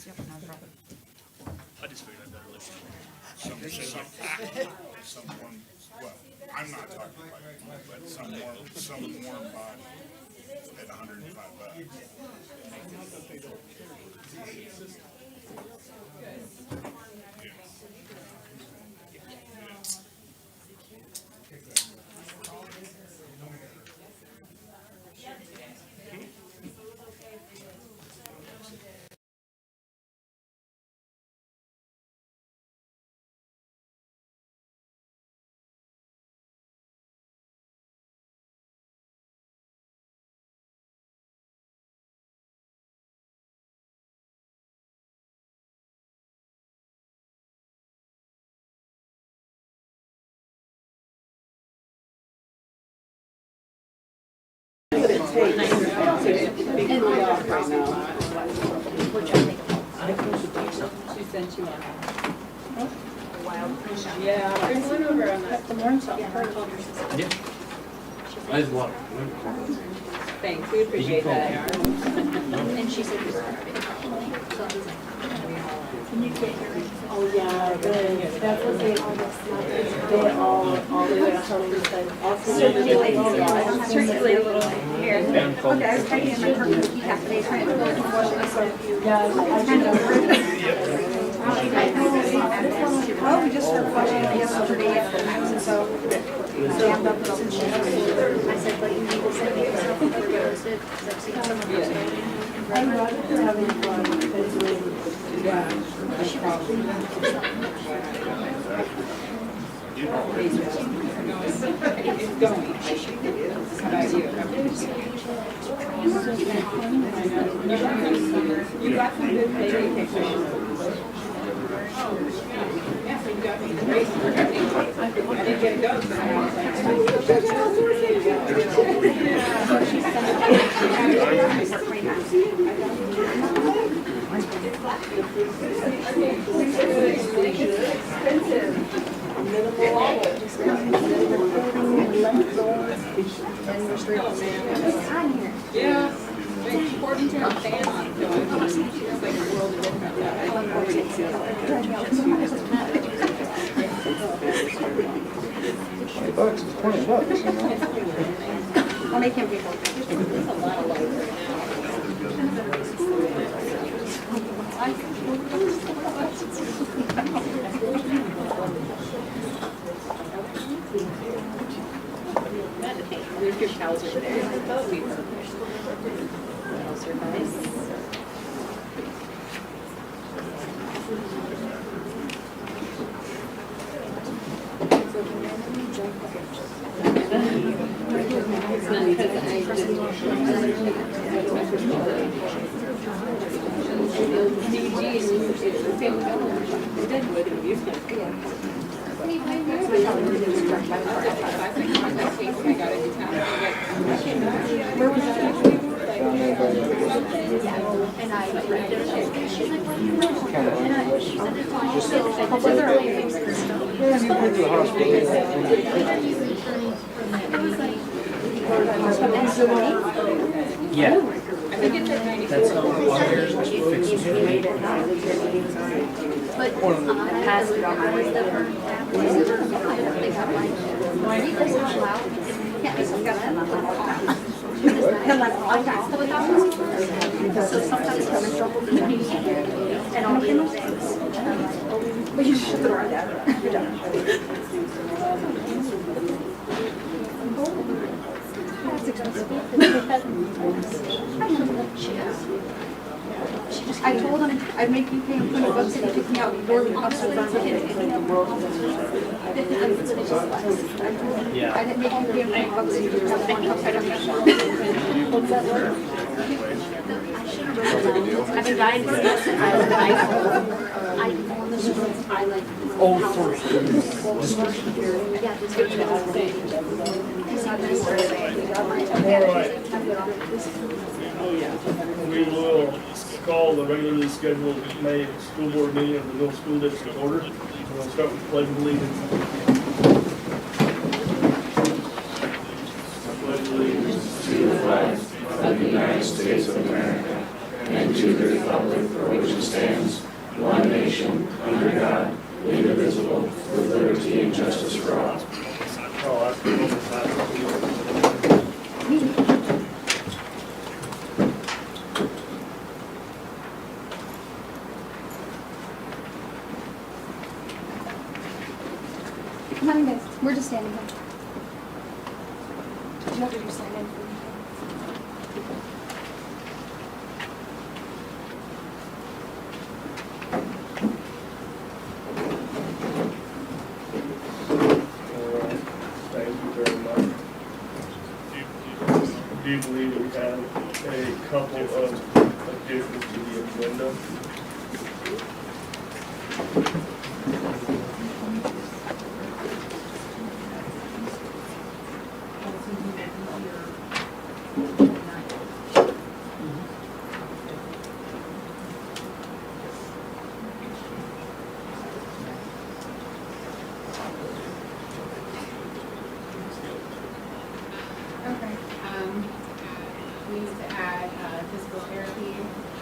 Yep, no problem. I just figured I'd better listen. Someone, well, I'm not talking about it, but some warm body at $105. She sent you on a wild push-up. Yeah, there's one over on that. The morning salt. Yeah. I just want. Thanks, we appreciate that. And she said, so I was like, can you get your? Oh, yeah, that's what they all the way up Circulate a little hair. Okay, I was trying to get my purple key half today, trying to wash it, so. Yeah, Kind of. Oh, we just started washing it yesterday after, so. Jammed up since she. I said, but you need to send me yourself before you roasted, because I've seen some of those. I'd rather having fun than doing, It's going. How about you? You got some good payday pictures. Yeah, so you got me great. I didn't get a go. Yeah. It's important to have fans on, so it's like a world of different. $20 is $20, you know. I'll make him people. There's a lot of light right now. There's your cows over there. That would be perfect. Cows are nice. It's not because I Yeah. I think it's at 94. That's how wires are fixed. But I passed it on my way to her. They got like, read this out loud. Yeah, it's got them on my and like, I got stuff without. So sometimes I'm in trouble with me. And I'll be those things. And I'm like, oh, but you should throw it down. You're done. That's expensive. I told him I'd make you pay him $20 if you pick me out before we come to the Yeah. I didn't make you pay him $20 if you pick up one cup. I don't know. What's that word? I've been dying for this. I like. Oh, first. Yeah, this is We will call the regularly scheduled May school board meeting of the Newell School District to order. We'll start with the pledge of allegiance. Pledge allegiance to the flag of the United States of America and to the republic for which it stands, Come on, guys. We're just standing here. Do you have to do sign in for me? Alright, thank you very much. Do you believe we have a couple of additions to the agenda? Okay, we need to add physical therapy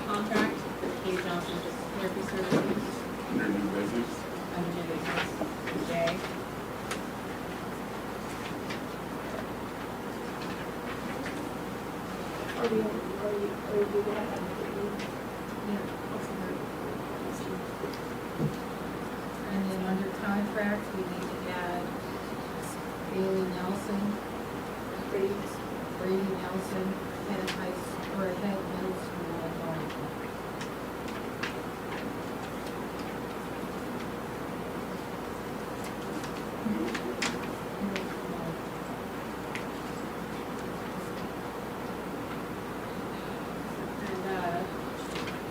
contract for Kate Johnson Physical Therapy Services Under new business. under new business J. And then under contract, we need to add Bailey Nelson, Brady Nelson, head high school, or head middle school at Norwood. And,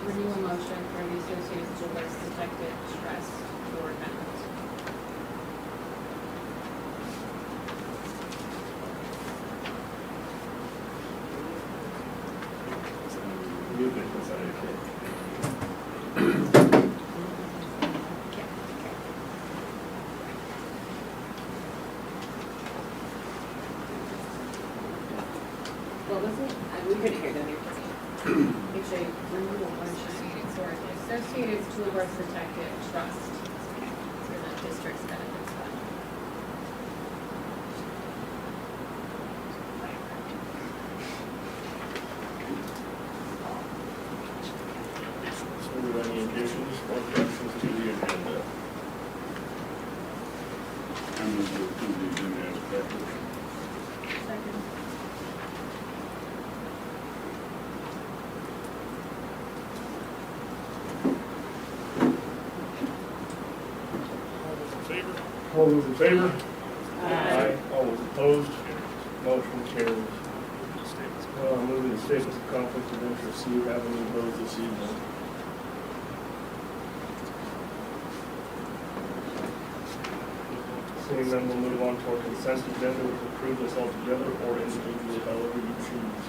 renewal motion for the Associated School Boards Detective Trust Board members. New business, okay. What was it? We couldn't hear them. It's a renewal motion for the Associated School Boards Protective Trust for the district's benefits fund. So are there any additions or corrections to the agenda? I'm going to approve the agenda as presented. Second. All those in favor? Aye. All those opposed? Motion carries. Moving to statements of conflict of interest, do you have any of those this evening? Seeing none, we'll move on to our consent agenda, which will approve this all together or individually, however you choose.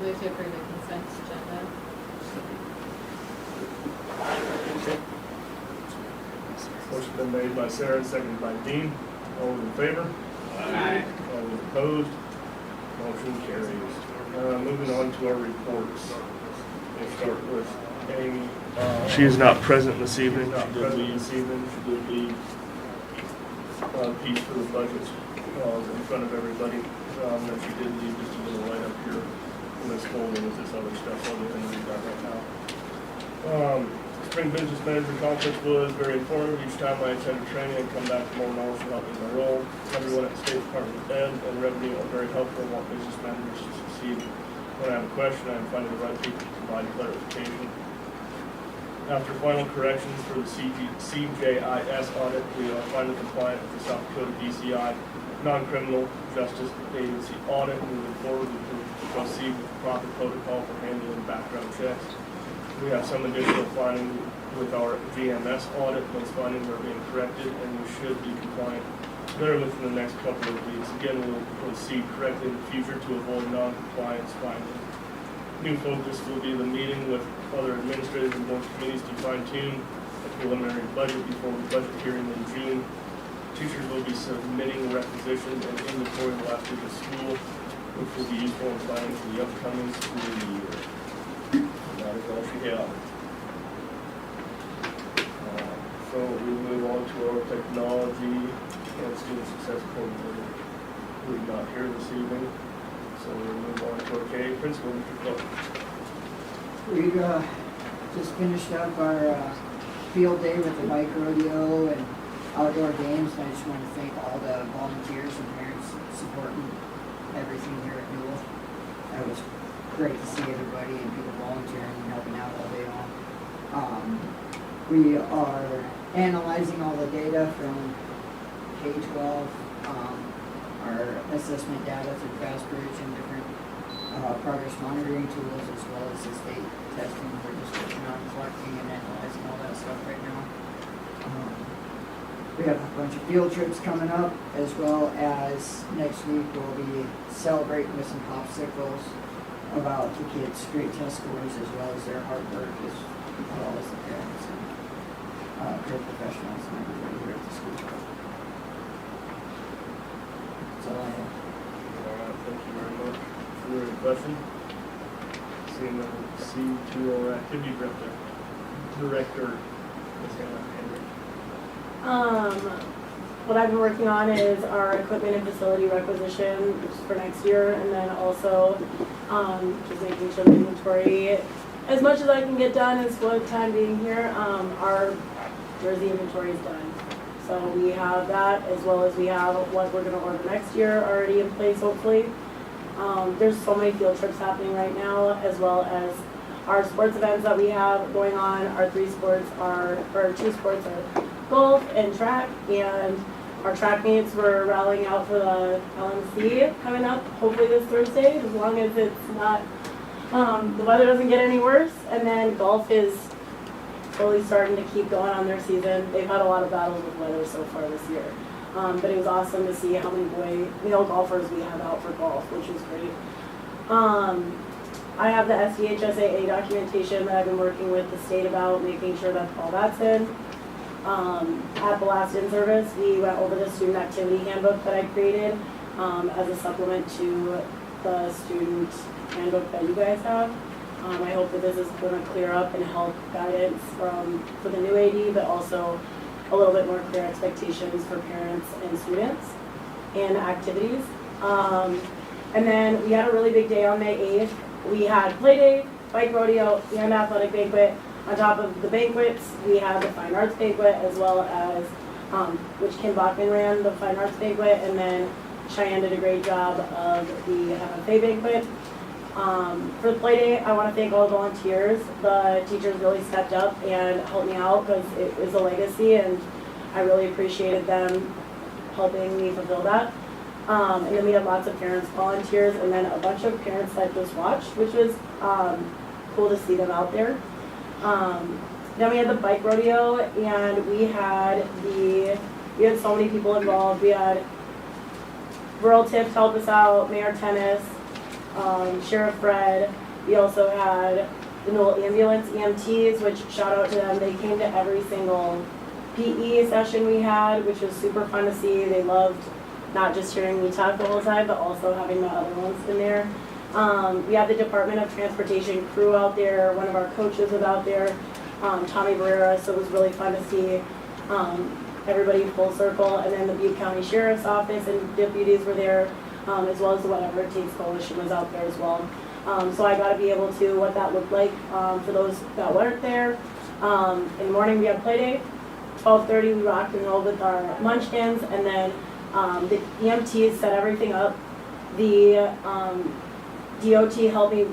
Move to approve the consent agenda. Motion been made by Sarah and seconded by Dean. All those in favor? Aye. All those opposed? Motion carries. Moving on to our reports. We'll start with Amy. She is not present this evening. She did leave this evening. She did leave a piece for the budget in front of everybody. And she did leave just a little right up here in this folder with this other stuff. I'll go ahead and read that right now. Spring Business Manager Conference was very informative. Each time I attended training and come back with more knowledge to help me in my role. Everyone at the State Department of Ed and Revenue are very helpful and want business managers to succeed. When I have a question, I am finding the right people to provide clarification. After final corrections for the CJIS audit, we are finally compliant with the South Dakota DCI non-criminal justice agency audit. Moving forward, we can proceed with the proper protocol for handling background checks. We have some additional findings with our VMS audit. Those findings are being corrected, and we should be compliant there within the next couple of weeks. Again, we'll proceed correctly in the future to avoid non-compliance findings. New focus will be the meeting with other administrators and board committees to fine-tune a preliminary budget before the budget hearing in June. Teachers will be submitting requisitions and inventory the last week of school, which will be useful in planning for the upcoming school year. That is all she had. So we move on to our technology and student success coordinator, who is not here this evening. So we'll move on to our K principal, Mr. Cook. We just finished up our field day with the bike rodeo and outdoor games, and I just want to thank all the volunteers and parents supporting everything here at Newell. That was great to see everybody and people volunteering and helping out all day long. We are analyzing all the data from K-12, our assessment data through Fastbridge and different progress monitoring tools, as well as the state testing. We're just working on collecting and analyzing all that stuff right now. We have a bunch of field trips coming up, as well as next week we'll be celebrating with some popsicles about the kids' great test scores, as well as their hard work, as well as the parents and paraprofessionals and everybody here at the school. That's all I have. All right, thank you very much. Is there any question? Seeing the C2 or activity director, Ms. Hannah Hendrick. What I've been working on is our equipment and facility requisition for next year, and then also just making sure the inventory, as much as I can get done is what time being here, our jersey inventory is done. So we have that, as well as we have what we're gonna order next year already in place, hopefully. There's so many field trips happening right now, as well as our sports events that we have going on. Our two sports are golf and track, and our track meets, we're rallying out for the LMC coming up, hopefully this Thursday, as long as it's not, the weather doesn't get any worse. And then golf is slowly starting to keep going on their season. They've had a lot of battles with weather so far this year. But it was awesome to see how many male golfers we have out for golf, which was great. I have the SDHSAA documentation that I've been working with the state about, making sure that all that's in. At the last in-service, we went over the student activity handbook that I created as a supplement to the student handbook that you guys have. I hope that this is going to clear up and help guidance for the new AD, but also a little bit more clear expectations for parents and students and activities. And then we had a really big day on May 8th. We had play day, bike rodeo, and athletic banquet. On top of the banquets, we had the fine arts banquet, as well as, which Kim Bachman ran the fine arts banquet, and then Cheyenne did a great job of the FFA banquet. For the play day, I want to thank all the volunteers. The teachers really stepped up and helped me out because it was a legacy, and I really appreciated them helping me fulfill that. And then we had lots of parents, volunteers, and then a bunch of parents that just watched, which was cool to see them out there. Then we had the bike rodeo, and we had so many people involved. We had Rural Tips help us out, Mayor Tennis, Sheriff Fred. We also had the Newell Ambulance EMTs, which shout out to them. They came to every single PE session we had, which was super fun to see. They loved not just hearing me talk the whole time, but also having the other ones in there. We had the Department of Transportation crew out there. One of our coaches was out there, Tommy Barrera, so it was really fun to see everybody full circle. And then the Butte County Sheriff's Office and deputies were there, as well as the Whatever It Takes Coalition was out there as well. So I got to be able to what that looked like for those that weren't there. In the morning we had play day. 12:30 we rocked and rolled with our munchkins, and then the EMTs set everything up. The DOT helped me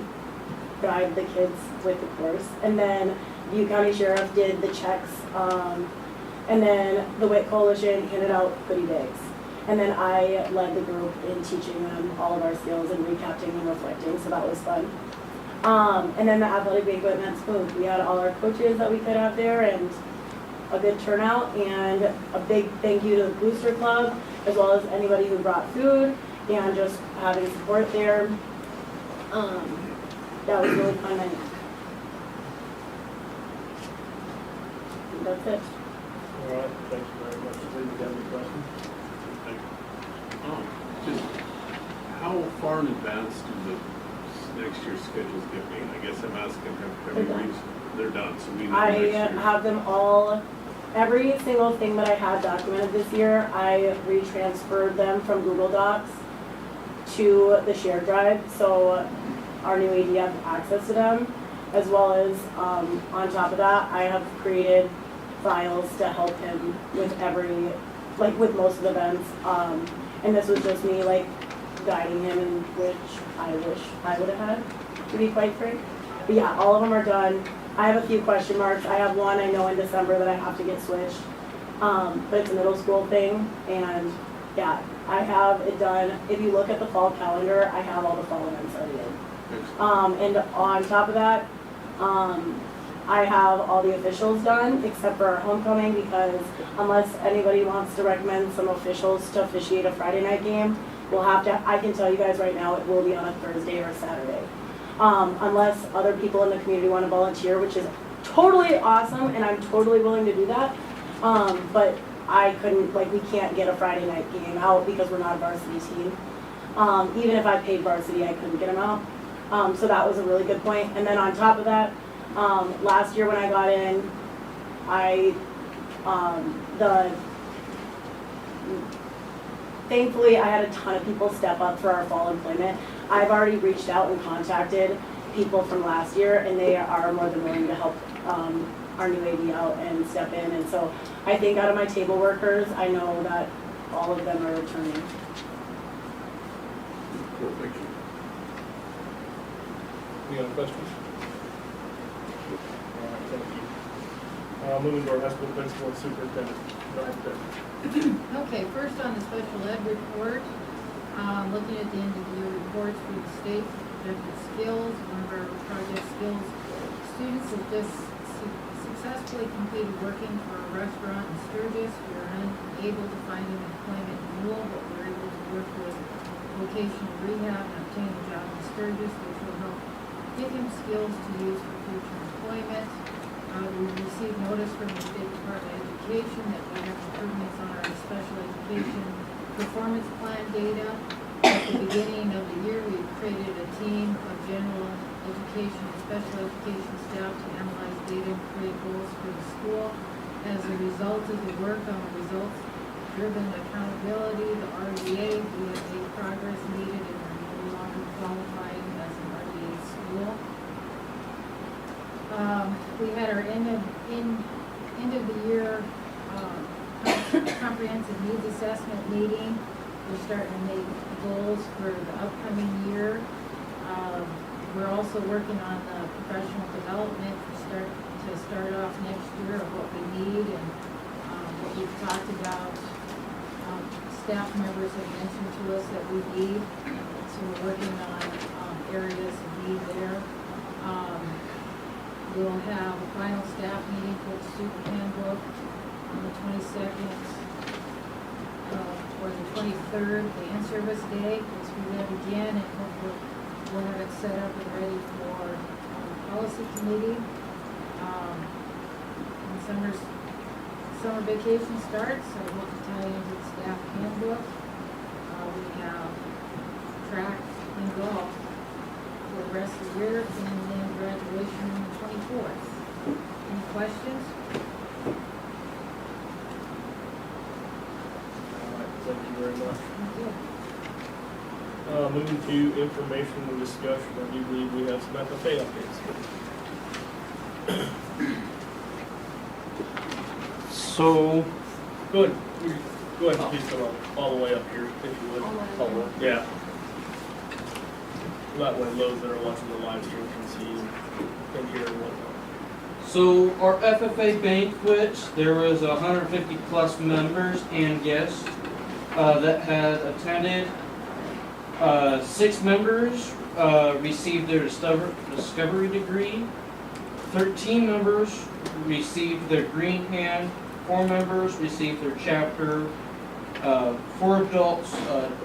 guide the kids with the course, and then Butte County Sheriff did the checks, and then the WIT Coalition handed out goodie bags. And then I led the group in teaching them all of our skills and recapping and reflecting, so that was fun. And then the athletic banquet went smooth. We had all our coaches that we could have there, and a good turnout, and a big thank you to the Booster Club, as well as anybody who brought food, and just having support there. That was really fun night. I think that's it. All right, thank you very much. Lee, you got any questions? Just how far in advance do the next year's schedules get made? I guess I'm asking, have you reached, they're done, so we know I next year. have them all, every single thing that I had documented this year, I retransferred them from Google Docs to the shared drive, so our new AD have access to them, as well as on top of that, I have created files to help him with with most of the events. And this was just me like guiding him, in which I wish I would have had, to be quite frank. But yeah, all of them are done. I have a few question marks. I have one I know in December that I have to get switched. But it's a middle school thing, and yeah, I have it done. If you look at the fall calendar, I have all the fall events already in. And on top of that, I have all the officials done, except for our homecoming, because unless anybody wants to recommend some officials to officiate a Friday night game, we'll have to, I can tell you guys right now, it will be on a Thursday or a Saturday. Unless other people in the community want to volunteer, which is totally awesome, and I'm totally willing to do that. But I couldn't, we can't get a Friday night game out because we're not a varsity team. Even if I paid varsity, I couldn't get them out. So that was a really good point. And then on top of that, last year when I got in, thankfully I had a ton of people step up for our fall employment. I've already reached out and contacted people from last year, and they are more than willing to help our new AD out and step in. And so I think out of my table workers, I know that all of them are returning. Cool, thank you. Any other questions? All right, thank you. Moving to our high school principal and superintendent. Okay, first on the special ed report, looking at the end of the year reports for the state projected skills, one of our project skills students have just successfully completed working for a restaurant in Sturgis. We were unable to find him employment in Newell, but we were able to work with vocational rehab and obtain a job in Sturgis, which will help give him skills to use for future employment. We received notice from the State Department of Education that we have improvements on our special education performance plan data. At the beginning of the year, we created a team of general education and special education staff to analyze data and create goals for the school. As a result of the work on results-driven accountability, the RDA, we have made progress needed and are no longer qualifying as an RDA school. We had our end of the year comprehensive needs assessment meeting. We're starting to make goals for the upcoming year. We're also working on the professional development to start off next year of what we need and what we've talked about. Staff members have mentioned to us that we need, so we're working on areas of need there. We'll have a final staff meeting for the student handbook on the 22nd or the 23rd, the in-service day, which we have again, and hopefully we'll have it set up and ready for policy committee. When summer vacation starts, I hope to tie into the staff handbook. We have track and golf for the rest of the year, and then graduation on the 24th. Any questions? All right, thank you very much. Thank you. Moving to information and discussion, I do believe we have some FFA updates. So, Go ahead, please come all the way up here, if you would. Yeah. That way those that are watching the live stream can see and hear and whatnot. So our FFA banquet, there was 150 plus members and guests that had attended. 6 members received their discovery degree. 13 members received their green hand. 4 members received their chapter. 4 adults,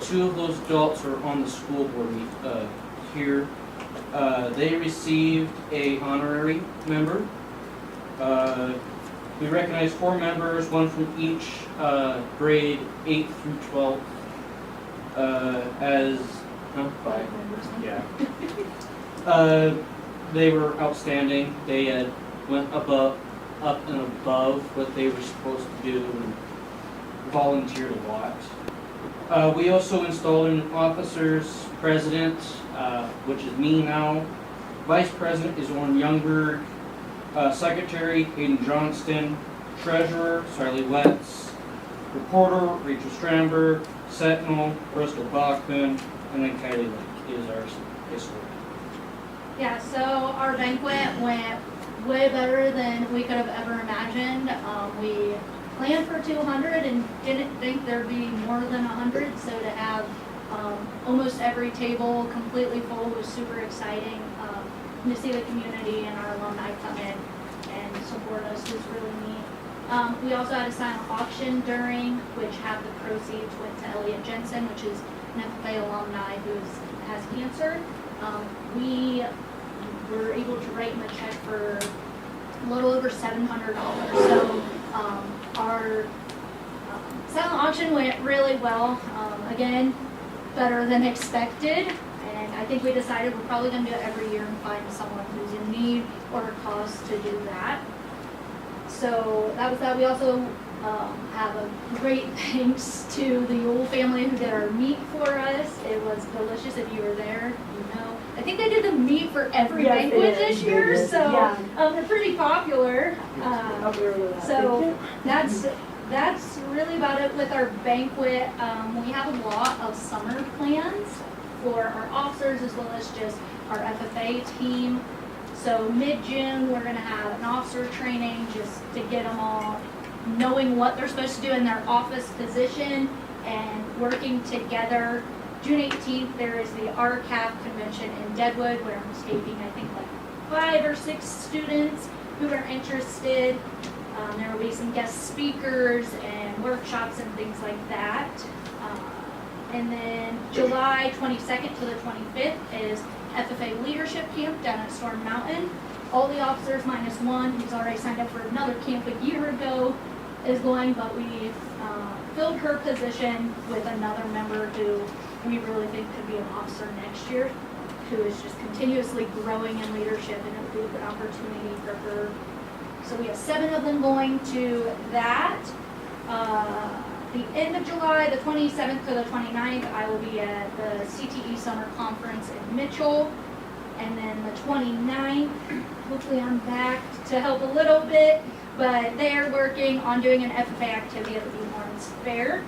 2 of those adults are on the school board here. They received a honorary member. We recognize 4 members, 1 from each grade 8 through 12 as 5. Yeah. They were outstanding. They had went up and above what they were supposed to do and volunteered a lot. We also installed an officer's president, which is me now. Vice president is Orrin Youngberg. Secretary Hayden Johnston. treasurer, Charlie Wetz, reporter, Rachel Stramberg, Sentinel, Bristol Bachman, and then Kylie Lake is our historian. Yeah, so our banquet went way better than we could have ever imagined. We planned for 200 and didn't think there'd be more than 100, so to have almost every table completely full was super exciting. To see the community and our alumni come in and support us was really neat. We also had a silent auction during, which half the proceeds went to Elliot Jensen, which is an FFA alumni who has cancer. We were able to write him a check for a little over $700. So our silent auction went really well. Again, better than expected. And I think we decided we're probably going to do it every year and find someone who's in need or a cause to do that. So that was that. We also have a great thanks to the Newell family who did our meat for us. It was delicious. If you were there, you know. I think they did the meat for every banquet this year, so they're pretty popular. So that's really about it with our banquet. We have a lot of summer plans for our officers as well as just our FFA team. So mid-June, we're going to have an officer training just to get them all knowing what they're supposed to do in their office position and working together. June 18th, there is the RCAF convention in Deadwood where I'm taking, I think, like 5 or 6 students who are interested. There will be some guest speakers and workshops and things like that. And then July 22nd to the 25th is FFA Leadership Camp down at Storm Mountain. All the officers minus one who's already signed up for another camp a year ago is going, but we filled her position with another member who we really think could be an officer next year, who is just continuously growing in leadership, and it would be a good opportunity for her. So we have 7 of them going to that. The end of July, the 27th to the 29th, I will be at the CTE Summer Conference in Mitchell. And then the 29th, hopefully I'm back to help a little bit, but they are working on doing an FFA activity at the New Orleans Fair.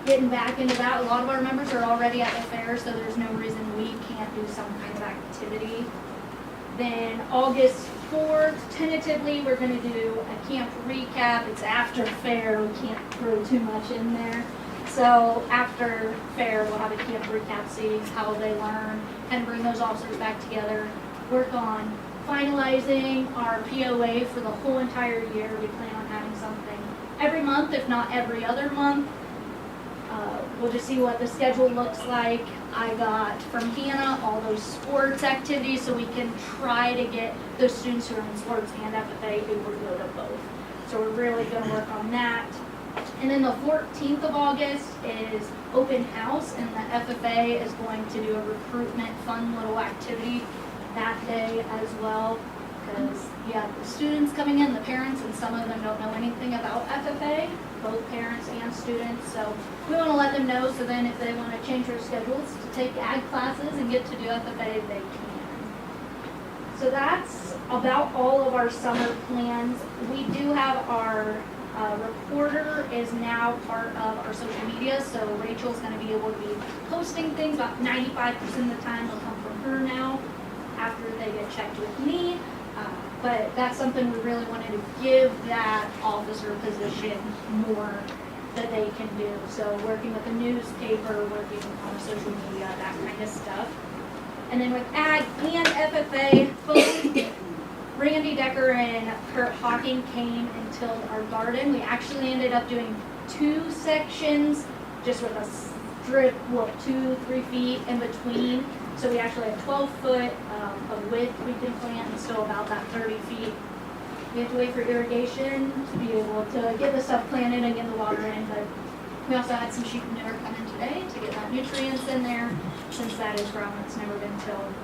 Getting back into that, a lot of our members are already at the fair, so there's no reason we can't do some kind of activity. Then August 4th, tentatively, we're going to do a camp recap. It's after fair, we can't throw too much in there. So after fair, we'll have a camp recap, see how they learn, and bring those officers back together, work on finalizing our POA for the whole entire year. We plan on having something every month, if not every other month. We'll just see what the schedule looks like. I got from Hannah all those sports activities so we can try to get those students who are in sports and FFA who will go to both. So we're really going to work on that. And then the 14th of August is open house, and the FFA is going to do a recruitment fun little activity that day as well. Because you have the students coming in, the parents, and some of them don't know anything about FFA, both parents and students. So we want to let them know, so then if they want to change their schedules to take ag classes and get to do FFA, they can. So that's about all of our summer plans. We do have our reporter is now part of our social media, so Rachel's going to be able to be posting things. About 95% of the time will come from her now after they get checked with me. But that's something we really wanted to give that officer position more that they can do. So working with the newspaper, working on social media, that kind of stuff. And then with ag and FFA, both Randy Decker and Kurt Hawking came and tilled our garden. We actually ended up doing 2 sections just with a strip, 2-3 feet in between. So we actually have 12 foot of width we can plant and still about that 30 feet. We have to wait for irrigation to be able to get the stuff planted and get the water in, but we also had some sheep manure come in today to get that nutrients in there since that is ground that's never been tilled.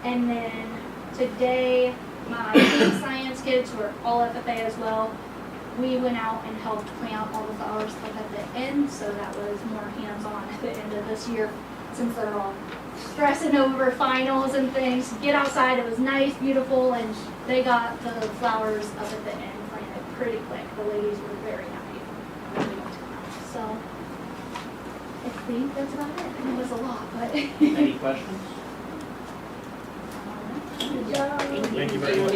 And then today, my science kids who are all FFA as well, we went out and helped plant all the flowers up at the end, so that was more hands-on at the end of this year since they're all stressing over finals and things. Get outside, it was nice, beautiful, and they got the flowers up at the end planted pretty quick. The ladies were very happy. So, I think that's about it. It was a lot, but. Any questions? Good job. Thank you very much.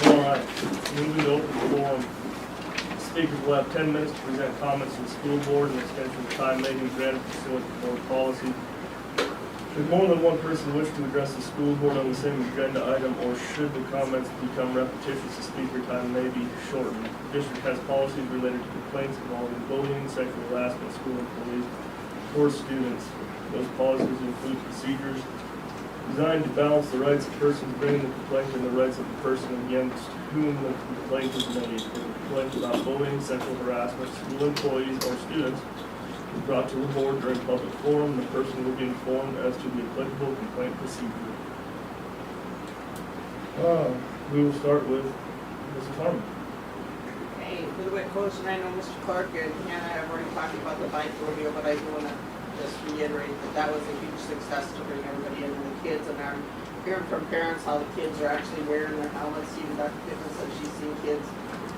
All right, moving to open forum. Speakers will have 10 minutes to present comments to the school board and extension of time may be granted pursuant to board policy. Should more than one person wish to address the school board on the same agenda item, or should the comments become repetitious, the speaker time may be shortened. The district has policies related to complaints involving bullying, sexual harassment, school employees, or students. Those policies include procedures designed to balance the rights of persons bringing the complaint and the rights of the person against whom the complaint is made. For the complaint about bullying, sexual harassment, school employees, or students is brought to the board during public forum, the person will be informed as to the applicable complaint procedure. We will start with Mrs. Harmon. Hey, a little bit closer, and I know Mr. Clark and Hannah have already talked about the bike rodeo, but I do want to just reiterate that was a huge success to bring everybody in, and the kids, and I'm hearing from parents how the kids are actually wearing their helmets. Even Dr. Pittman said she's seen kids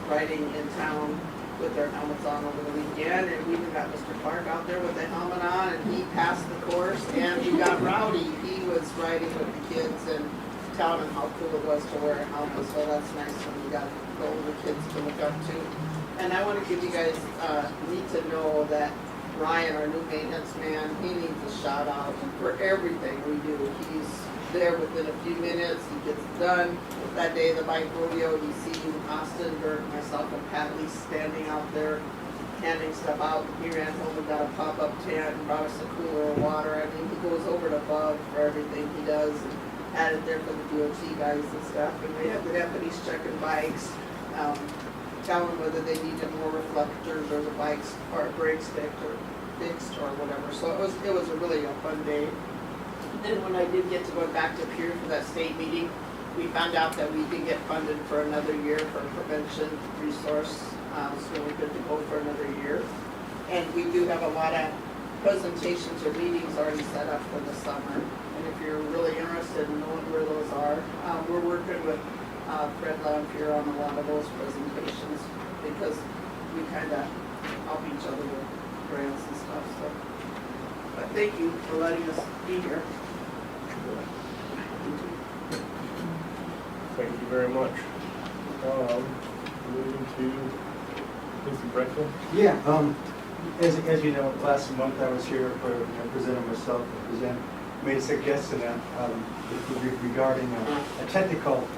riding in town with their helmets on over the weekend, and we even got Mr. Clark out there with the helmet on, and he passed the course, and we got Rowdy. He was riding with the kids and telling them how cool it was to wear a helmet, so that's nice when you got the older kids to look up to. And I want to give you guys, need to know that Ryan, our new maintenance man, he needs a shout out for everything we do. He's there within a few minutes, he gets done. That day of the bike rodeo, you see Austin, Dirk, myself, and Pat Lee standing out there handing stuff out. He ran home and got a pop-up tent and brought us a cooler of water. I mean, he goes over and above for everything he does, and had it there for the DOT guys and stuff. And we have the deputies checking bikes, telling whether they needed more reflectors or the bikes or brakes fixed or whatever. So it was a really fun day. Then when I did get to go back to Pier for that state meeting, we found out that we did get funded for another year for a prevention resource. So we're good to go for another year. And we do have a lot of presentations or meetings already set up for the summer. And if you're really interested in knowing where those are, we're working with Fred Lampier on a lot of those presentations because we kind of help each other with grants and stuff. So, but thank you for letting us be here. Thank you very much. Moving to Mr. Brechtel. Yeah, as you know, last month I was here for presenting myself, made a suggestion regarding a technical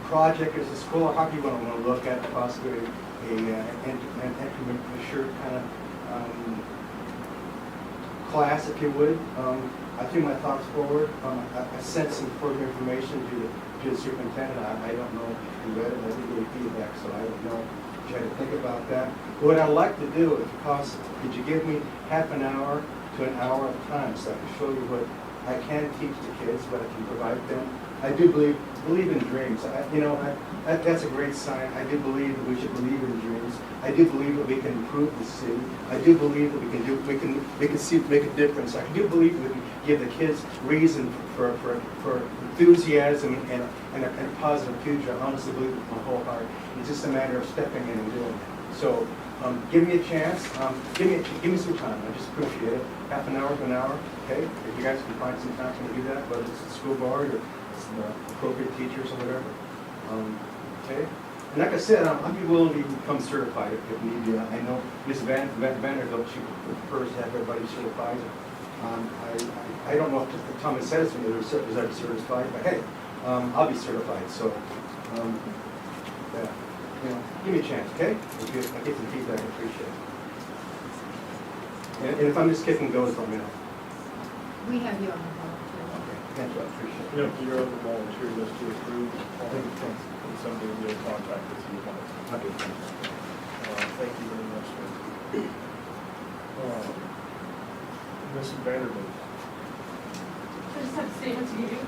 project as a school. How do you want to look at possibly an assured kind of class, if you would. I threw my thoughts forward. I sent some further information to the superintendent. I don't know if you read it. I didn't get feedback, so I don't know if you had to think about that. What I'd like to do, if possible, could you give me half an hour to an hour of time so I can show you what I can teach the kids, what I can provide them. I do believe in dreams. That's a great sign. I do believe that we should believe in dreams. I do believe that we can improve the city. I do believe that we can make a difference. I do believe that we can give the kids reason for enthusiasm and a positive future. I honestly believe with my whole heart. It's just a matter of stepping in and doing it. So give me a chance. Give me some time. I just appreciate it. Half an hour to an hour. Okay. If you guys can find some time to do that, whether it's the school board or appropriate teachers or whatever. Okay. And like I said, I'd be willing to become certified if need be. I know Ms. Vanderbilt, she prefers to have everybody certified. I don't know if Thomas says when they're certified, but hey, I'll be certified. So, yeah, give me a chance, okay? If I get some feedback, I appreciate it. And if I'm just kicking goes, let me know. We have you on the phone too. Okay, thank you, I appreciate it. Yep, you're on the volunteer list to approve. Thanks. And somebody will be in contact with you. Okay, thanks. Thank you very much, sir. Mrs. Vanderbilt. I just have to say to you.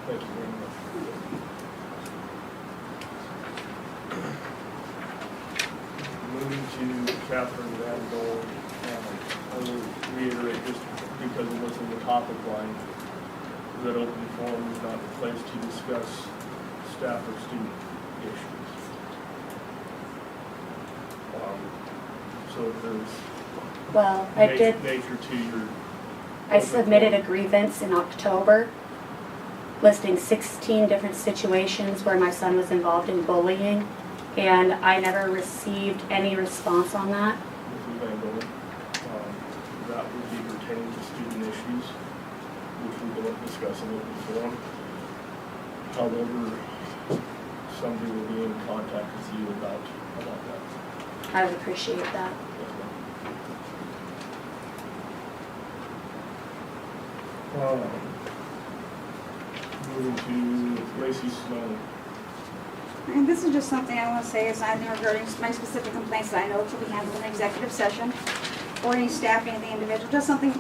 Thank you very much. Moving to Catherine Van Dole, I will reiterate just because it was in the topic line, that open forum is not the place to discuss staff or student issues. So if there's Well, I did, nature to your. I submitted a grievance in October listing 16 different situations where my son was involved in bullying, and I never received any response on that. Mrs. Van Dole, that would be pertaining to student issues, which we don't discuss in open forum. However, somebody will be in contact with you about that. I would appreciate that. Moving to Lacey Snow. And this is just something I want to say is either regarding my specific complaints that I know to be handled in executive session or any staffing of the individual, just something,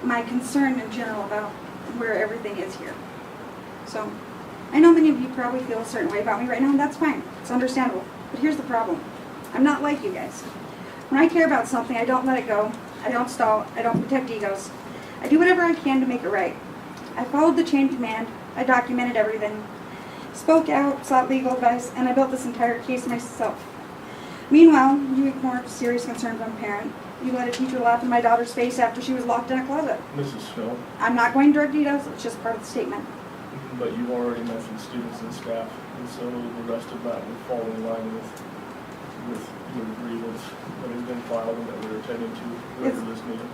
my concern in general about where everything is here. So, I know many of you probably feel a certain way about me right now, and that's fine. It's understandable. But here's the problem. I'm not like you guys. When I care about something, I don't let it go. I don't stall. I don't protect egos. I do whatever I can to make it right. I followed the chain of command. I documented everything. Spoke out, sought legal advice, and I built this entire case myself. Meanwhile, you ignored serious concern from a parent. You let a teacher laugh in my daughter's face after she was locked in a closet. Mrs. Snow, I'm not going to direct details, it's just part of the statement. but you already mentioned students and staff, and so the rest of that would fall in line with your grievance that has been filed and that we're attending to later this meeting.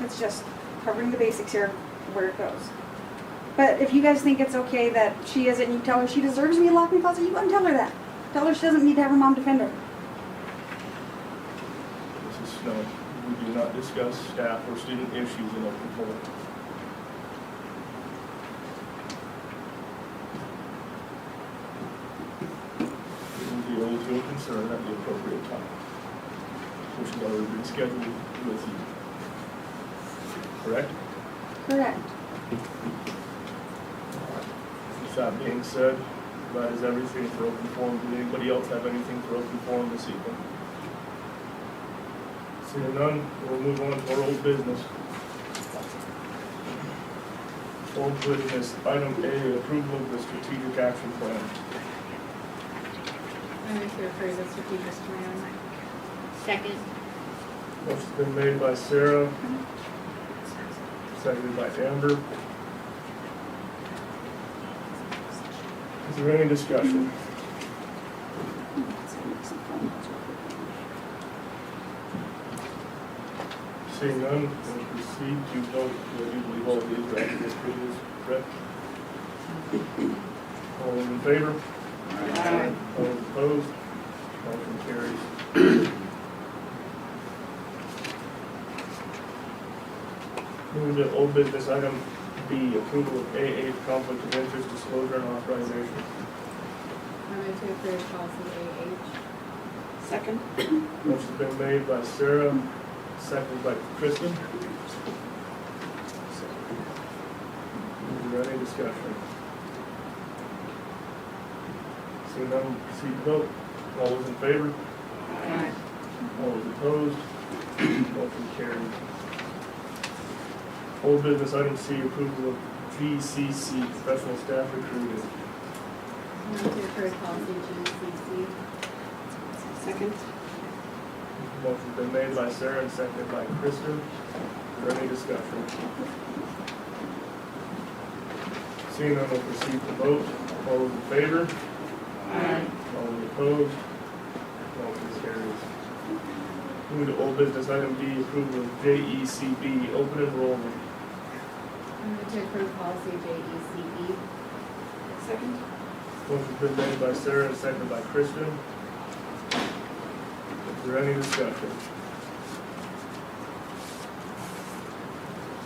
It's just covering the basics here, where it goes. But if you guys think it's okay that she isn't, and you tell her she deserves to be locked in a closet, you go and tell her that. Tell her she doesn't need to have her mom defend her. Mrs. Snow, we do not discuss staff or student issues in open forum. We will deal with your concern at the appropriate time, which has already been scheduled with you. Correct? Correct. With that being said, that is everything for open forum. Did anybody else have anything for open forum this evening? Seeing none, we'll move on to our old business. Old business, item A, approval of the strategic action plan. I move to approve the strategic plan. Second. Motion's been made by Sarah, seconded by Amber. Is there any discussion? Seeing none, we'll proceed to vote. I do believe all of these are actually approved, correct? All those in favor? Aye. All those opposed? Motion carries. Moving to old business item B, approval of AA conflict of interest disclosure and authorization. I move to approve policy AH. Second? Motion's been made by Sarah, seconded by Kristen. Is there any discussion? Seeing none, proceed to vote. All those in favor? Aye. All those opposed? Motion carries. Old business item C, approval of GCC professional staff recruiting. I move to approve policy GCC. Second? Motion's been made by Sarah and seconded by Kristen. Is there any discussion? Seeing none, we'll proceed to vote. All those in favor? Aye. All those opposed? Motion carries. Moving to old business item D, approval of JECB open enrollment. I move to approve policy JECB. Second? Motion's been made by Sarah and seconded by Kristen. Is there any discussion?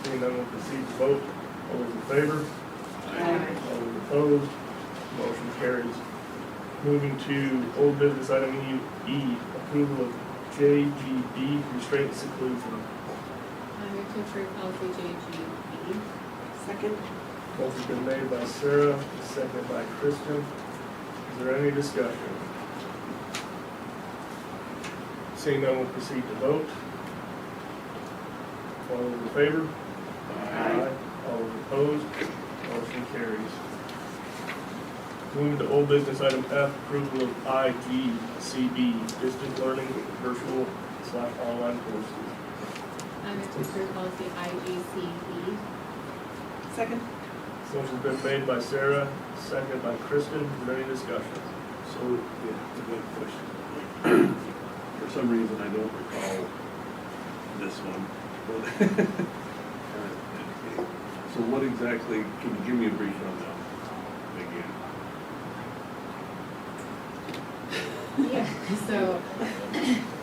Seeing none, we'll proceed to vote. All those in favor? Aye. All those opposed? Motion carries. Moving to old business item E, approval of JGB restraint seclusion. I move to approve policy JGB. Second? Motion's been made by Sarah, seconded by Kristen. Is there any discussion? Seeing none, we'll proceed to vote. All those in favor? Aye. All those opposed? Motion carries. Moving to old business item F, approval of IGCB, distant learning, virtual/online courses. I move to approve policy IGCB. Second? Motion's been made by Sarah, seconded by Kristen. Is there any discussion? So, yeah, it's a good question. For some reason, I don't recall this one. So what exactly, can you give me a brief rundown again? Yeah, so,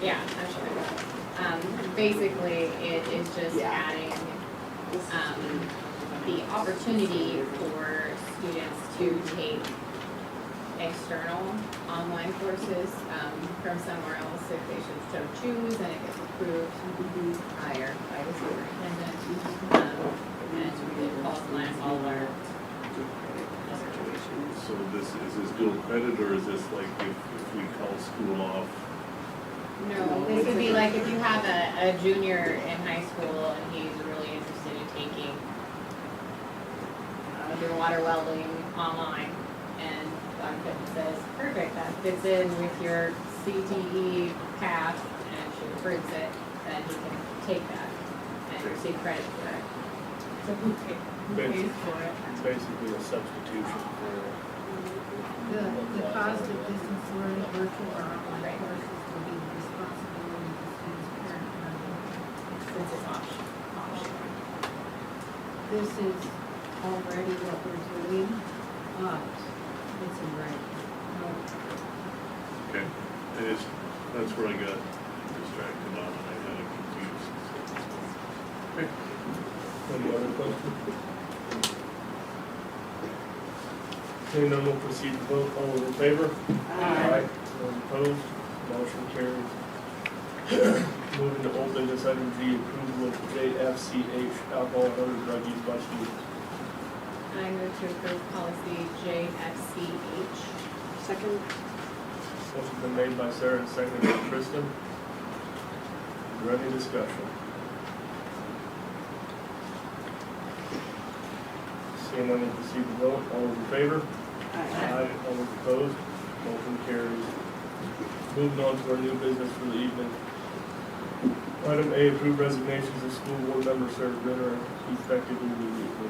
yeah, I'm sure. Basically, it is just adding, the opportunity for students to take external online courses, from somewhere else if they should so choose, and it gets approved higher by the superintendent. And it falls in line with all our situations. So is this dual credit, or is this like if we call school off? No, this would be like if you have a junior in high school and he's really interested in taking underwater welding online, and Dr. says, perfect, that fits in with your CTE path, and she approves it, then he can take that and receive credit for it. So who pays for it? Basically a substitution for. The cost of distance learning, virtual or online courses will be the responsibility of the student's parent member. Since it's optional. This is already what we're doing, but it's in writing. Okay, that's where I got distracted on, and I got it confused. Okay. Any other questions? Seeing none, we'll proceed to vote. All those in favor? Aye. Those opposed? Motion carries. Moving to old business item G, approval of JFCH, alcohol and other drug use by students. I move to approve policy JFCH. Second? Motion's been made by Sarah and seconded by Kristen. Is there any discussion? Seeing none, we'll proceed to vote. All those in favor? Aye. All those opposed? Motion carries. Moving on to our new business for the evening. Item A, approve resignations of school board member Sarah Brenner, effective immediately.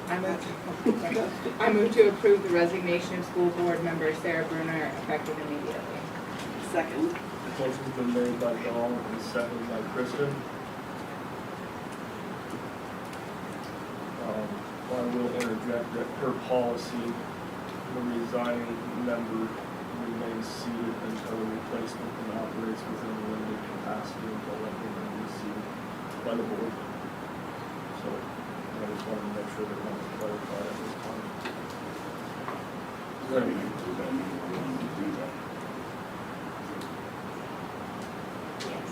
I move to approve the resignation of school board member Sarah Bruner effective immediately. Second. Motion's been made by Dawn and seconded by Kristen. I will interject that per policy, the resigning member remains seated until a replacement and operates within a limited capacity until that member is seated by the board. So I just wanted to make sure that that was clarified at this time. Is there any- Yes.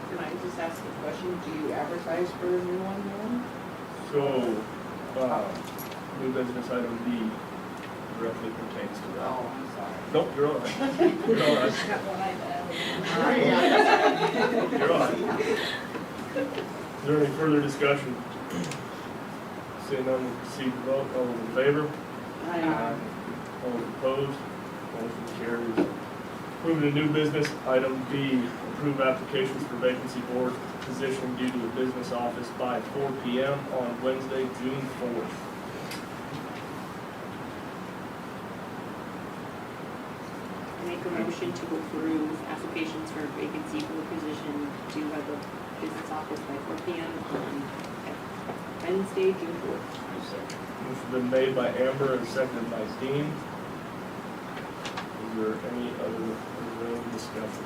Can I just ask a question? Do you advertise for a new one then? So, new business item B directly pertains to that. Oh, I'm sorry. Nope, you're all right. You're all right. You're all right. Is there any further discussion? Seeing none, we'll proceed to vote. All those in favor? All those opposed? Motion carries. Moving to new business, item B, approve applications for vacancy board position due to a business office by 4 p.m. on Wednesday, June 4th. Make a motion to approve applications for vacancy for the position due at the business office by 4 p.m. on Wednesday, June 4th. Motion's been made by Amber and seconded by Dean. Is there any discussion?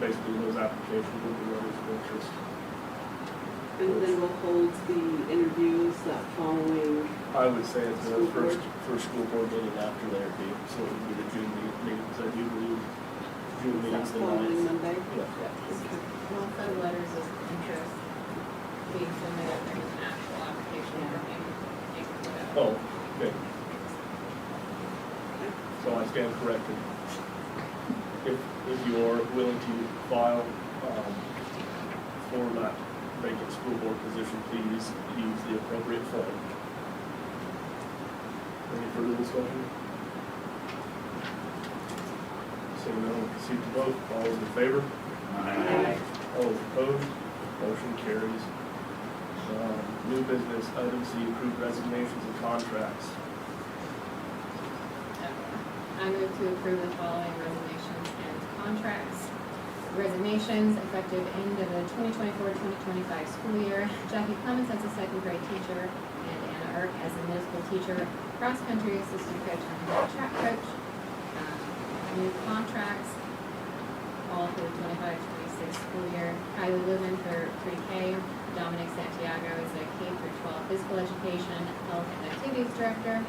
Basically, those applications will be letters of interest. And then we'll hold the interviews that following. I would say it's the School board. first school board meeting after their date, so it would be the June meetings. I do believe June meetings the Following 9th. Monday? Yeah. Okay. Well, for letters of interest being submitted, there's an actual application for me. Oh, okay. So I stand corrected. If you are willing to file for that vacant school board position, please use the appropriate form. Any further discussion? Seeing none, we'll proceed to vote. All those in favor? Aye. All those opposed? Motion carries. New business, item C, approved resignations and contracts. I move to approve the following resignations and contracts. Resignations effective end of the 2024-2025 school year. Jackie Clemens as a second grade teacher and Anna Erk as a middle school teacher, cross-country assistant coach and track coach. New contracts, all for the 25-26 school year. Kylie Lubin for pre-K. Dominic Santiago is a K-12 physical education, health and activities director.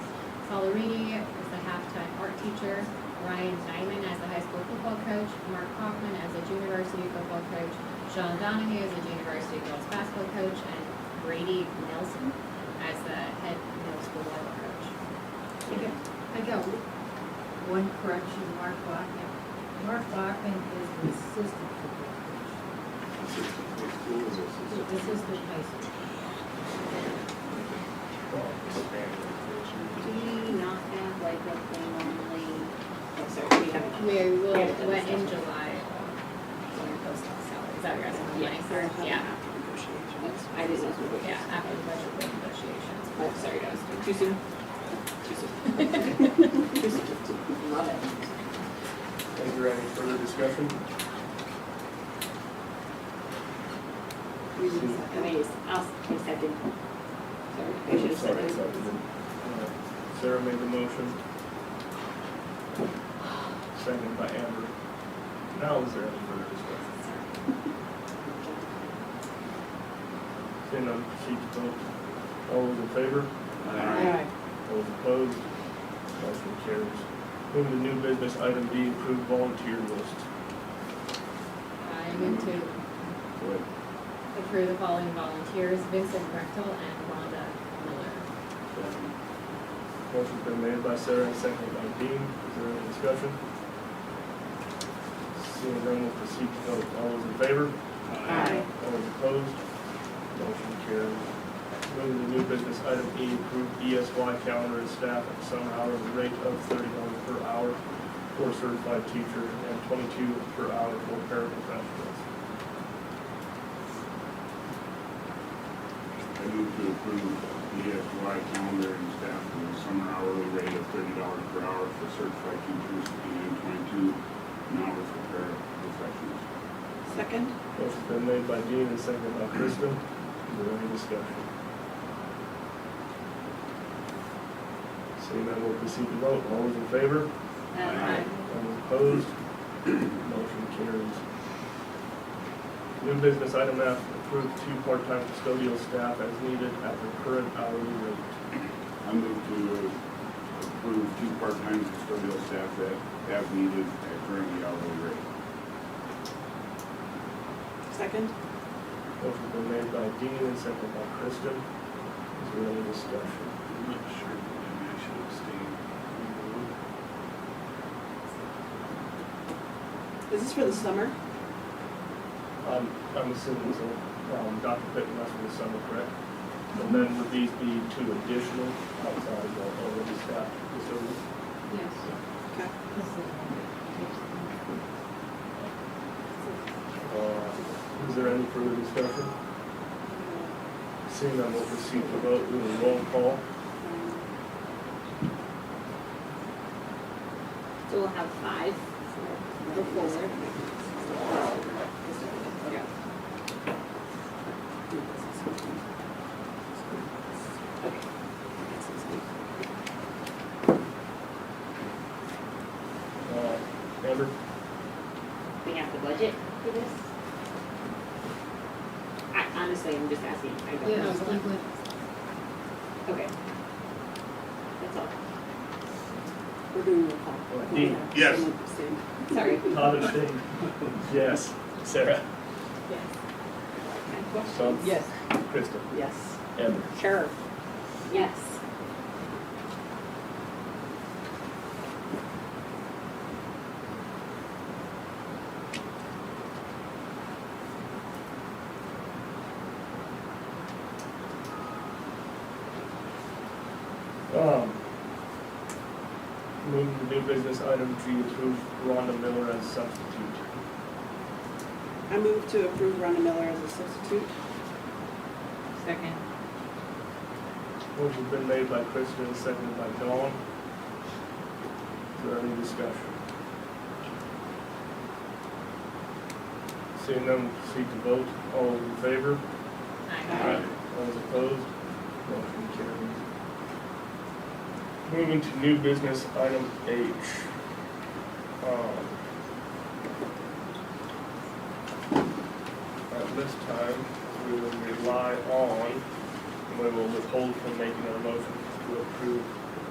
Salariti is the halftime art teacher. Ryan Nyman as the high school football coach. Mark Hoffman as a junior varsity football coach. Sean Donahue as a junior varsity girls basketball coach. And Brady Nelson as the head middle school volleyball coach. I got one correction, Mark Bachman. Mark Bachman is the assistant football coach. Assistant high school. Do we not have like what they normally, oh, sorry, we have. We will, went in July. When we post on salary. Is that what you're asking? Yes. Yeah. I didn't know. Yeah, after the budget board negotiations. Oh, sorry, guys. Too soon? Too soon. Too soon. Love it. Is there any further discussion? I mean, I'll second. Sorry, I should have said it. Sarah made the motion. Seconded by Amber. Now, is there any further discussion? Seeing none, proceed to vote. All those in favor? Aye. All those opposed? Motion carries. Moving to new business, item B, approved volunteer list. I move to Go ahead. approve the following volunteers, Vincent Brechtel and Rhonda Miller. Motion's been made by Sarah and seconded by Dean. Is there any discussion? Seeing none, we'll proceed to vote. All those in favor? Aye. All those opposed? business item E, approve ESY calendar and staff at some hourly rate of $30 per hour for certified teacher and $22 per hour for paraprofessionals. I move to approve ESY calendar and staff for the summer hourly rate of $30 per hour for certified teachers and $22 an hour for paraprofessionals. Second? Motion's been made by Dean and seconded by Kristen. Is there any discussion? Seeing none, we'll proceed to vote. All those in favor? Aye. All those opposed? Motion carries. New business item F, approve 2 part-time custodial staff as needed at the current hourly rate. I move to approve 2 part-time custodial staff that as needed at currently hourly rate. Second? Motion's been made by Dean and seconded by Kristen. Is there any discussion? I'm not sure, maybe I should abstain. Is this for the summer? I'm assuming so. Dr. Pittman, that's for the summer, correct? And then would these be 2 additional outside the already staffed facilities? Yes. Okay. Is there any further discussion? Seeing none, we'll proceed to vote. We will roll call. So we'll have 5 go forward. Amber? We have the budget for this? Honestly, I'm just asking, I don't Yeah, know. we would, Okay. That's all. We're doing roll call. Dean? Yes. Sorry. Todd abstained. Yes. Sarah? Yes. Tom? Yes. Kristen? Yes. Amber? Sure. Yes. Moving to new business item G, approve Rhonda Miller as substitute. I move to approve Rhonda Miller as a substitute. second. Motion's been made by Kristen and seconded by Dawn. Is there any discussion? Seeing none, proceed to vote. All those in favor? Aye. All those opposed? Motion carries. Moving to new business item H. At this time, we will rely on, and we will withhold from making our motion to approve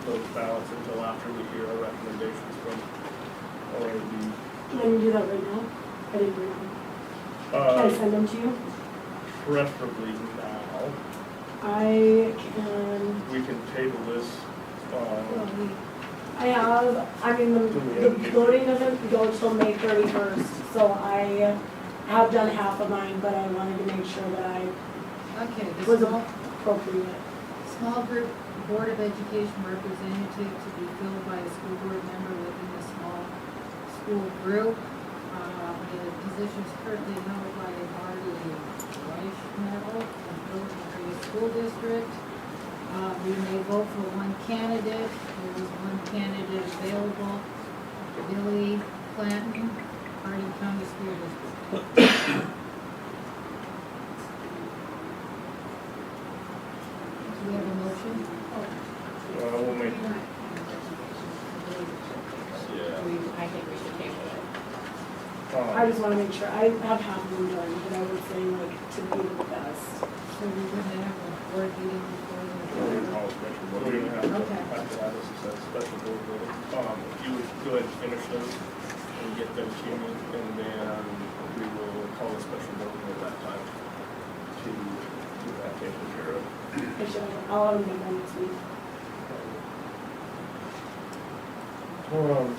those ballots until after we hear our recommendations from OAB. Can I do that right now? I didn't bring them. Can I send them to you? Preferably now. I can, We can table this. I mean, the voting doesn't go till May 31st, so I have done half of mine, but I wanted to make sure that I Okay, was the appropriate. small group Board of Education representative to be filled by a school board member within a small school group. The position is currently held by Marty Weishmel from Village School District. We may vote for one candidate. There is one candidate available, Billy Clanton, Harding County School District. Do we have a motion? We'll make, yeah. I think we should table it. I just want to make sure, I have half of them done, but I would say like to be the best. So we wouldn't have a board meeting before We're gonna call a special board. We're gonna have Okay. to have a special board meeting. If you would go ahead and finish those and get them to me, and then we will call a special board meeting at that time to get that taken care of. I'll have them done next week. Well,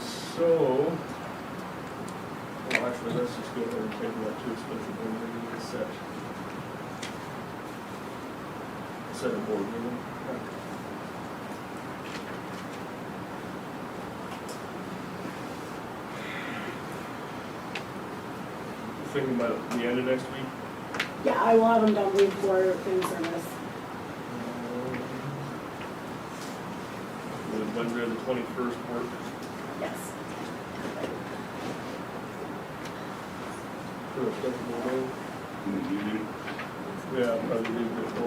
actually, let's just go ahead and table that to a special board meeting to set Set a board meeting. Thinking about the end of next week? Yeah, I will have them done before in service. Would Wednesday the 21st work? Yes. For a second day? In the evening. Yeah, probably leave it for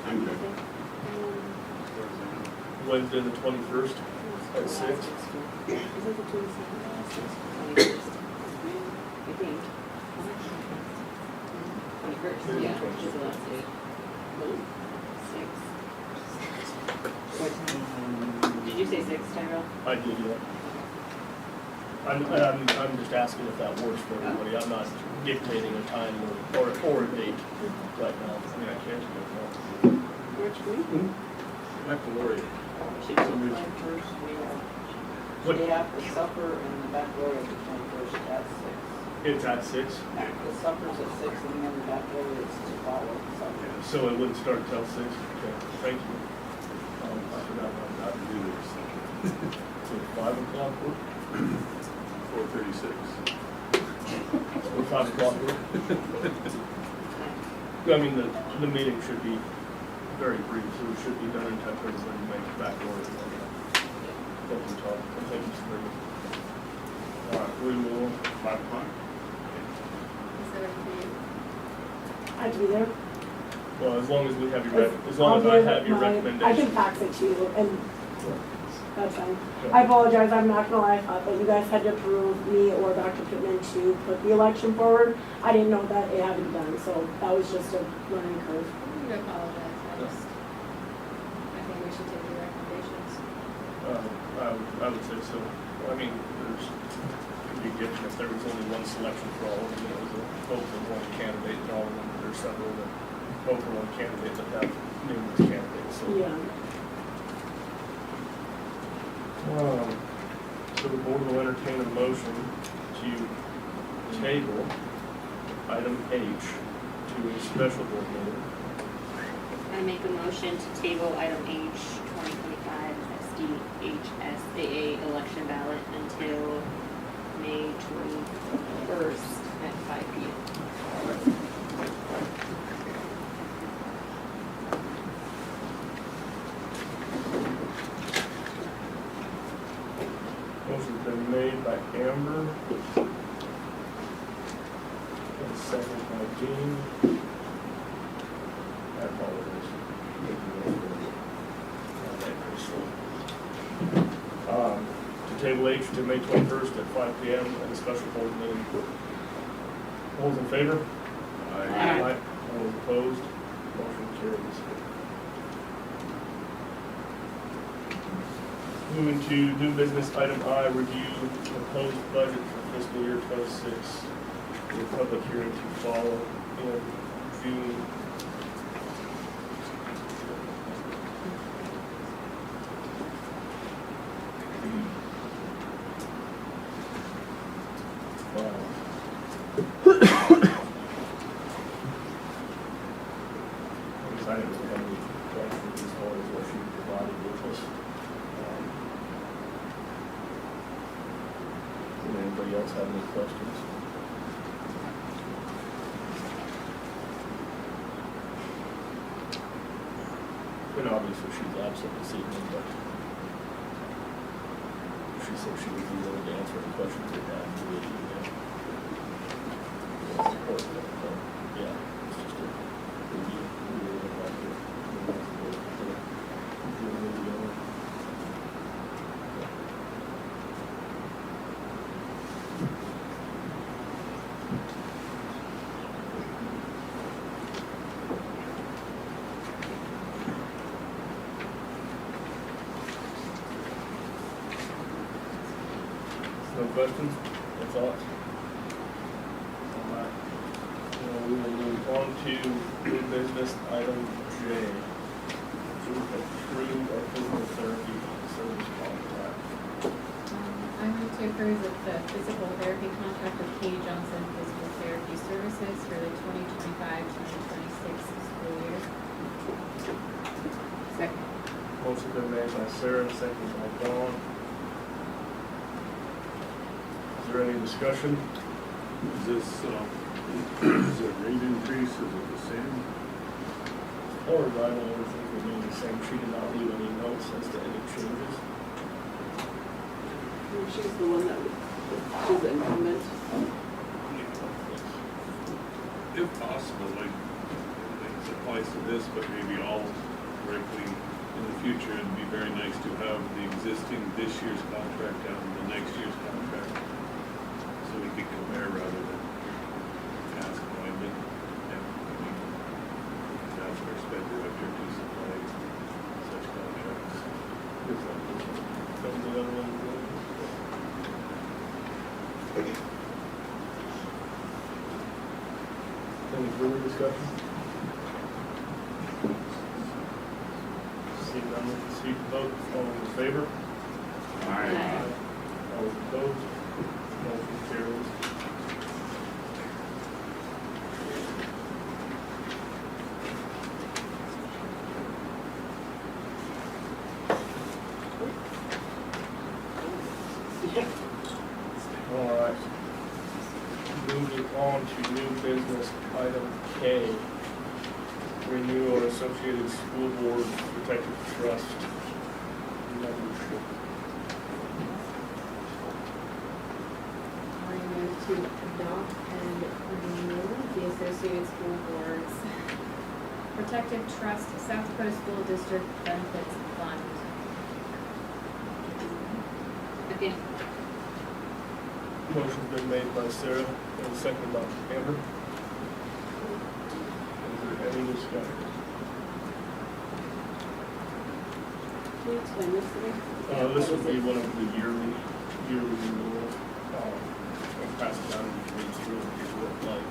I'm good. Wednesday the 21st at 6. Is it the 22nd? 21st, I think. 21st, yeah, it's the last day. 6. What time? Did you say 6, Tyrell? I did, yeah. I'm just asking if that works for everybody. I'm not dictating a time or a date right now. I mean, I can't do it now. Which week? Baccalaureate. Somebody's- What, Day after supper and the baccalaureate is 21st at 6. it's at 6? The supper's at 6 and then the baccalaureate's to follow supper. So it wouldn't start till 6? Okay, thank you. I forgot about that. Do this. So 5 o'clock work? 4:36. Or 5 o'clock work? I mean, the meeting should be very brief, so it should be done in time for everybody to make it back order. Thank you, Todd. And thank you, Sabrina. All right, we will, 5 o'clock. Is that okay for you? I can be there. Well, as long as we have your, as long as I have your I recommendation. can fax it to you, and that's fine. I apologize, I'm not gonna lie, I thought that you guys had to approve me or Dr. Pittman to put the election forward. I didn't know that it had to be done, so that was just a learning curve. I apologize, I think we should take your recommendations. I would say so. I mean, it'd be different if there was only one selection for all of them. It was a vote for one candidate and all of them. There's several that vote for one candidate that have numerous candidates, so. Yeah. So the board will entertain a motion to table item H to a special board meeting. I make a motion to table item H 2025 SDHSAA election ballot until May 21st at 5 p.m. Motion's been made by Amber. And second by Dean. I apologize. To table H to May 21st at 5 p.m. and a special board meeting. All those in favor? Aye. All those opposed? Motion carries. Moving to new business, item I, review proposed budget for fiscal year 26. The public hearing to follow in June. I'm excited to have any questions as far as what she provided with us. Does anybody else have any questions? And obviously she's absent this evening, but she said she would be willing to answer any questions we have via email. It's important, but, yeah, it's just a review. No questions or thoughts? All right. Well, we will move on to new business item J. To approve our physical therapy service contract. I move to approve the physical therapy contract with Katie Johnson Physical Therapy Services for the Motion's been made by Sarah, seconded by Dawn. Is there any discussion? Is this, is it rate increase, is it the same? Or I don't ever think we're doing the same, she did not leave any notes as to any changes. She's the one that was the incumbent. If possible, like, it applies to this, but maybe all directly in the future, it'd be very nice to have the existing this year's contract down to the next year's contract. So we could compare rather than ask appointment. And we can ask our sped director to supply such contracts. Comes the other one. Any further discussion? Seeing none, we can proceed to vote. All in favor? Aye. All opposed? Motion carries. All right. Moving on to new business, item K. Renew our Associated School Board Protective Trust membership. I move to adopt and renew the Associated School Boards Protective Trust South Dakota School District Benefits Fund. Okay. Motion's been made by Sarah and seconded by Amber. Is there any discussion? Can you explain this to me? This would be one of the yearly renewals. I'll pass it down and read through it, here's what it's like.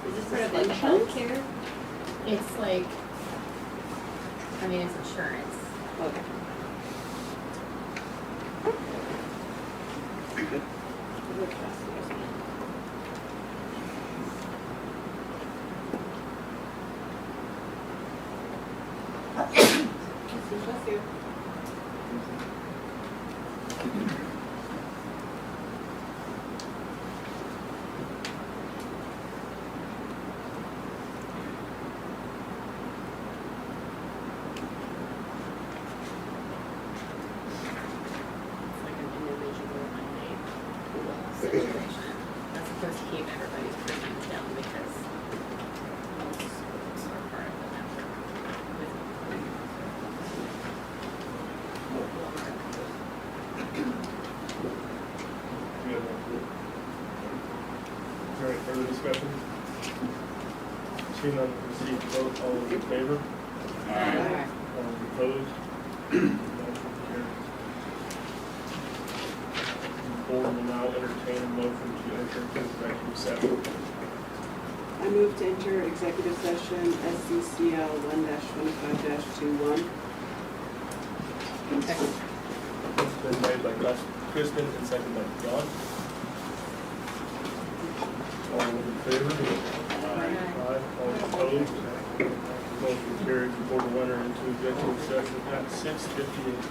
Is this sort of like healthcare? It's like, I mean, it's insurance. Okay. Bless you. It's like an individual money situation. That's supposed to keep everybody's premiums down because most schools are part of the network. Is there any further discussion? Seeing none, proceed to vote. All those in favor? Aye. All those opposed? Motion carries. The board will now entertain a motion to enter into executive session. I move to enter executive session SCCL 1-25-21. It's been made by Kristen and seconded by John. All those in favor? Aye. All opposed? Motion carries. The board will enter into executive session at 6:58.